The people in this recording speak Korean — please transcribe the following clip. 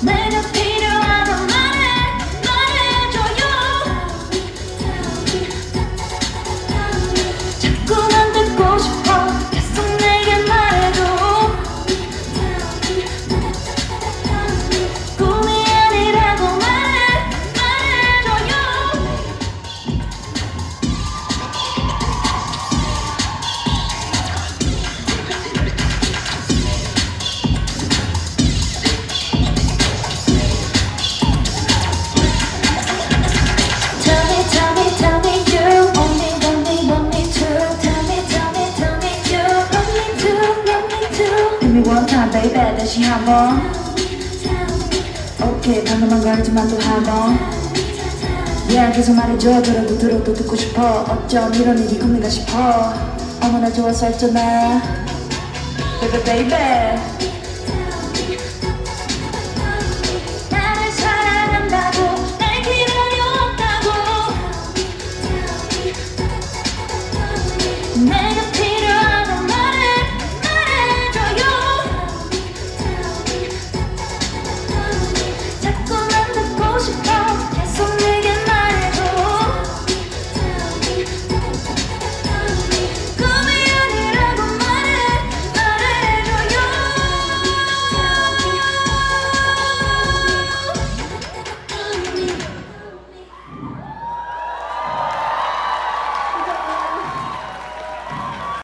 내가 필요하단 말해줘요. 자꾸만 듣고 싶어. 계속 내게 말해줘. 꿈이 아니라고 말해줘요. Tell me you want me to. Tell me you want me to. Give me one time baby 다시 한번. 오케이 방금만 가르지만 또 한번. Yeah 계속 말해줘. 들어도 듣고 싶어. 어쩜 이런 일이 꿈인가 싶어. 어머나 좋아서 했잖아 baby baby.